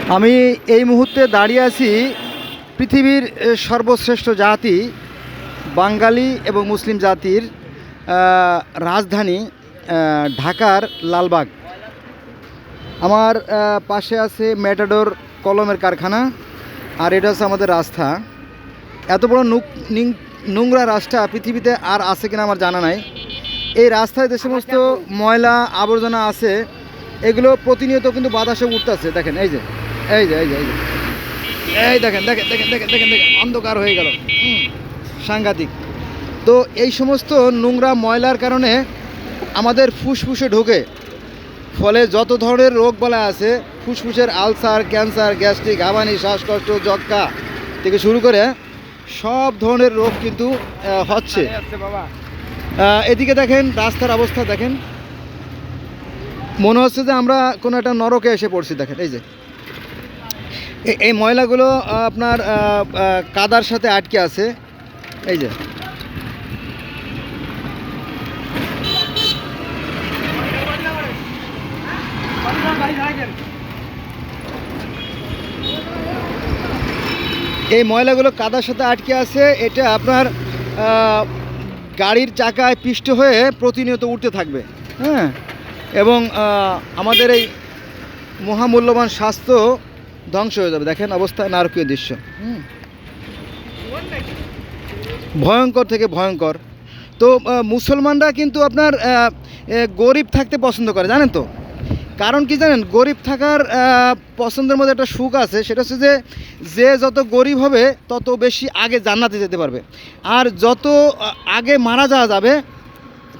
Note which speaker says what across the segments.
Speaker 1: আমি এই মুহূর্তে দাঁড়িয়ে আছি পৃথিবীর সর্বশ্রেষ্ঠ জাতি বাঙালি এবং মুসলিম জাতির রাজধানী ঢাকার লালবাগ। আমার পাশে আছে ম্যাটাডোর কলমের কারখানা, আর এটা হচ্ছে আমাদের রাস্তা। এত বড় নোংরা রাস্তা পৃথিবীতে আর আছে কিনা আমার জানা নাই। এই রাস্তায় যে সমস্ত ময়লা আবর্জনা আছে এগুলো প্রতিনিয়ত কিন্তু বাতাসে উঠতেছে। দেখেন এই যে এই যে এই যে এই যে এই দেখেন দেখেন দেখেন দেখেন দেখেন দেখেন অন্ধকার হয়ে গেল, সাংঘাতিক। তো এই সমস্ত নোংরা ময়লার কারণে আমাদের ফুসফুসে ঢোকে, ফলে যত ধরনের রোগ বালা আছে, ফুসফুসের আলসার, ক্যান্সার, গ্যাস্ট্রিক, হাঁপানি, শ্বাসকষ্ট, যক্ষ্মা থেকে শুরু করে সব ধরনের রোগ কিন্তু হচ্ছে। এদিকে দেখেন রাস্তার অবস্থা দেখেন, মনে হচ্ছে যে আমরা কোনো একটা নরকে এসে পড়ছি। দেখেন এই যে এই ময়লাগুলো আপনার কাদার সাথে আটকে আছে। এই যে এই ময়লাগুলো কাদার সাথে আটকে আছে, এটা আপনার গাড়ির চাকায় পিষ্ট হয়ে প্রতিনিয়ত উঠতে থাকবে। হ্যাঁ, এবং আমাদের এই মহামূল্যবান স্বাস্থ্য ধ্বংস হয়ে যাবে। দেখেন অবস্থা, নারকীয় দৃশ্য, ভয়ঙ্কর থেকে ভয়ঙ্কর। তো মুসলমানরা কিন্তু আপনার গরিব থাকতে পছন্দ করে, জানেন তো? কারণ কি জানেন? গরিব থাকার পছন্দের মধ্যে একটা সুখ আছে, সেটা হচ্ছে যে যে যত গরিব হবে তত বেশি আগে জান্নাতে যেতে পারবে, আর যত আগে মারা যাওয়া যাবে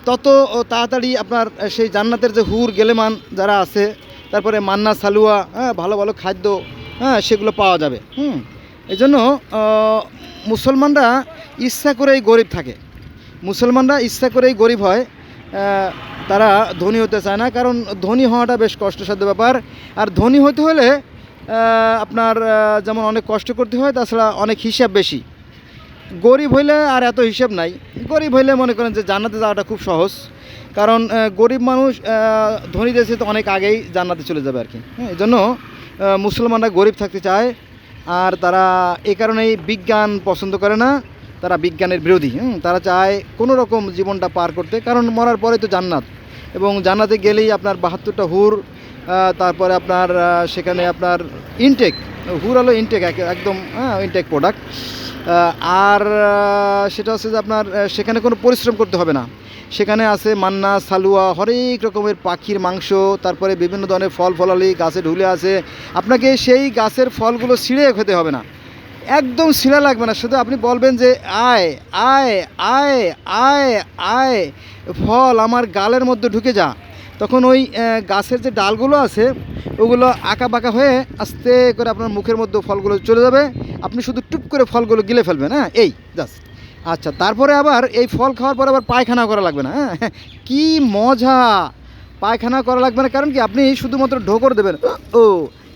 Speaker 1: তত তাড়াতাড়ি আপনার সেই জান্নাতের যে হুর গেলেমান যারা আছে, তারপরে মান্না সালুয়া, হ্যাঁ, ভালো ভালো খাদ্য, হ্যাঁ, সেগুলো পাওয়া যাবে। এই জন্য মুসলমানরা ইচ্ছা করেই গরিব থাকে, মুসলমানরা ইচ্ছা করেই গরিব হয়। তারা ধনী হতে চায় না, কারণ ধনী হওয়াটা বেশ কষ্টসাধ্য ব্যাপার। আর ধনী হতে হলে আপনার যেমন অনেক কষ্ট করতে হয়, তাছাড়া অনেক হিসাব বেশি। গরিব হইলে আর এত হিসাব নাই। গরিব হইলে মনে করেন যে জান্নাতে যাওয়াটা খুব সহজ, কারণ গরিব মানুষ ধনী দেশে তো অনেক আগেই জান্নাতে চলে যাবে আর কি। এই জন্য মুসলমানরা গরিব থাকতে চায়, আর তারা এই কারণেই বিজ্ঞান পছন্দ করে না, তারা বিজ্ঞানের বিরোধী। তারা চায় কোনো রকম জীবনটা পার করতে, কারণ মরার পরে তো জান্নাত, এবং জান্নাতে গেলেই আপনার 72টা হুর, তারপরে আপনার সেখানে আপনার ইনটেক, হুর হলো ইনটেক, একদম ইনটেক প্রোডাক্ট। আর সেটা হচ্ছে যে আপনার সেখানে কোনো পরিশ্রম করতে হবে না। সেখানে আছে মান্না সালুয়া, হরেক রকমের পাখির মাংস, তারপরে বিভিন্ন ধরনের ফল ফলালি গাছে ঢুলে আছে। আপনাকে সেই গাছের ফলগুলো ছিঁড়ে খেতে হবে না, একদম ছিঁড়া লাগবে না, শুধু আপনি বলবেন যে আয় আয় আয় আয় আয় ফল আমার গালের মধ্যে ঢুকে যা, তখন ওই গাছের যে ডালগুলো আছে ওগুলো আঁকা বাঁকা হয়ে আস্তে করে আপনার মুখের মধ্যে ফলগুলো চলে যাবে, আপনি শুধু টুপ করে ফলগুলো গিলে ফেলবেন। হ্যাঁ, এই জাস্ট। আচ্ছা, তারপরে আবার এই ফল খাওয়ার পর আবার পায়খানা করা লাগবে না। হ্যাঁ, কি মজা! পায়খানা করা লাগবে না, কারণ কি আপনি শুধুমাত্র ঢোকর দেবেন, ও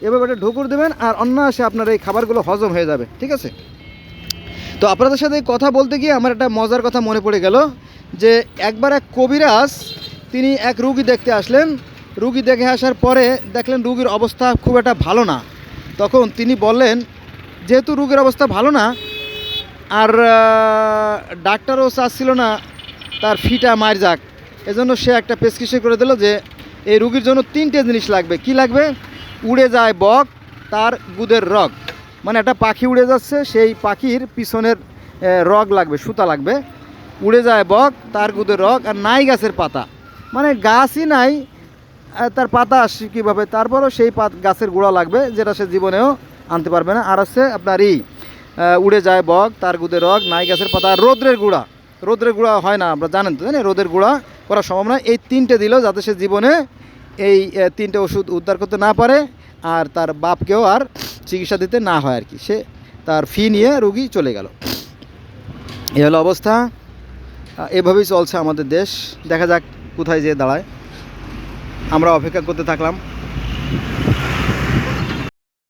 Speaker 1: এভাবে একটা ঢোকর দেবেন, আর অনায়াসে আপনার এই খাবারগুলো হজম হয়ে যাবে। ঠিক আছে? তো আপনাদের সাথে কথা বলতে গিয়ে আমার একটা মজার কথা মনে পড়ে গেল, যে একবার এক কবিরাজ তিনি এক রুগী দেখতে আসলেন। রুগী দেখে আসার পরে দেখলেন রুগীর অবস্থা খুব একটা ভালো না। তখন তিনি বললেন, যেহেতু রুগীর অবস্থা ভালো না, আর ডাক্তারও চাচ্ছিল না তার ফিটা মার যাক, এজন্য সে একটা প্রেসক্রিপশন করে দিল যে এই রুগীর জন্য 3টে জিনিস লাগবে। কি লাগবে? উড়ে যায় বক, তার গুদের রগ, মানে একটা পাখি উড়ে যাচ্ছে, সেই পাখির পিছনের রগ লাগবে, সুতা লাগবে। উড়ে যায় বক, তার গুদের রগ, আর নাই গাছের পাতা, মানে গাছই নাই, তার পাতা আসছে কীভাবে, তারপরও সেই গাছের গুঁড়া লাগবে, যেটা সে জীবনেও আনতে পারবে না। আর হচ্ছে আপনার উড়ে যায় বক, তার গুদের রগ, নাই গাছের পাতা, আর রোদ্রের গুঁড়া। রোদ্রের গুঁড়া হয় না, আমরা জানেন তো, জানি রোদের গুঁড়া করা সম্ভব না। এই 3টে দিল, যাতে সে জীবনে এই 3টে ওষুধ উদ্ধার করতে না পারে, আর তার বাপকেও আর চিকিৎসা দিতে না হয় আর কি। সে তার ফি নিয়ে রুগী চলে গেল। এই হলো অবস্থা। এভাবেই চলছে আমাদের দেশ। দেখা যাক কোথায় যেয়ে দাঁড়ায়, আমরা অপেক্ষা করতে থাকলাম।